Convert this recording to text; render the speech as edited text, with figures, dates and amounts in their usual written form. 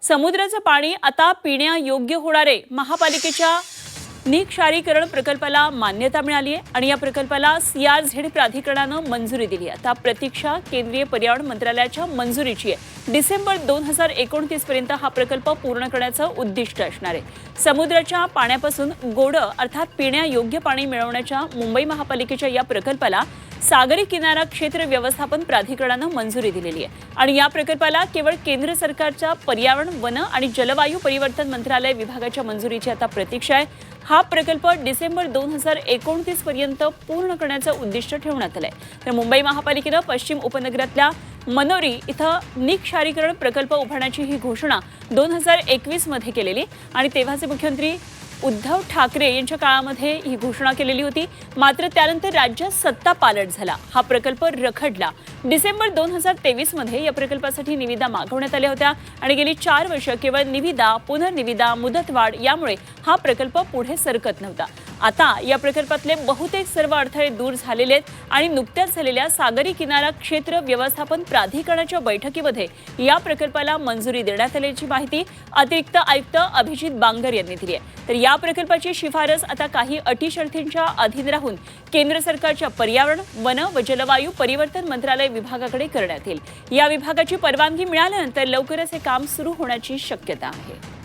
समुद्राचं पाणी आता पिण्यायोग्य होणार आहे। महापालिकेच्या निक्षारीकरण प्रकल्पाला मान्यता मिळाली आहे आणि या प्रकल्पाला CRZ प्राधिकरणानं मंजुरी दिली आहे। आता प्रतीक्षा केंद्रीय पर्यावरण मंत्रालयाच्या मंजुरीची आहे। डिसेंबर 2029 पर्यंत हा प्रकल्प पूर्ण करण्याचं उद्दिष्ट असणार आहे। समुद्राच्या पाण्यापासून गोडं अर्थात पिण्यायोग्य पाणी मिळवण्याच्या मुंबई महापालिकेच्या या प्रकल्पाला सागरी किनारा क्षेत्र व्यवस्थापन प्राधिकरणानं मंजुरी दिलेली आहे आणि या प्रकल्पाला केवळ केंद्र सरकारच्या पर्यावरण, वन आणि जलवायू परिवर्तन मंत्रालय विभागाच्या मंजुरीची आता प्रतीक्षा आहे। हा प्रकल्प डिसेंबर 2029 पर्यंत पूर्ण करण्याचं उद्दिष्ट ठेवण्यात आलंय। तर मुंबई महापालिकेनं पश्चिम उपनगरातल्या मनोरी इथं निक्षारीकरण प्रकल्प उभारण्याची ही घोषणा 2021 मध्ये केलेली आणि तेव्हाचे मुख्यमंत्री उद्धव ठाकरे यांच्या काळामध्ये ही घोषणा केलेली होती। मात्र त्यानंतर राज्यात सत्ता पालट झाला, हा प्रकल्प रखडला। डिसेंबर 2023 मध्ये या प्रकल्पासाठी निविदा मागवण्यात आल्या होत्या आणि गेली 4 वर्ष केवळ निविदा, पुनर्निविदा, मुदतवाढ यामुळे हा प्रकल्प पुढे सरकत नव्हता। आता या प्रकल्पातले बहुतेक सर्व अडथळे दूर झालेले आहेत आणि नुकत्याच झालेल्या सागरी किनारा क्षेत्र व्यवस्थापन प्राधिकरणाच्या बैठकीमध्ये या प्रकल्पाला मंजुरी देण्यात आल्याची माहिती अतिरिक्त आयुक्त अभिजित बांगर यांनी दिली आहे। तर या प्रकल्पाची शिफारस आता काही अटी शर्तींच्या अधीन राहून केंद्र सरकारच्या पर्यावरण, वन व जलवायू परिवर्तन मंत्रालय विभागाकडे करण्यात येईल। या विभागाची परवानगी मिळाल्यानंतर लवकरच हे काम सुरू होण्याची शक्यता आहे।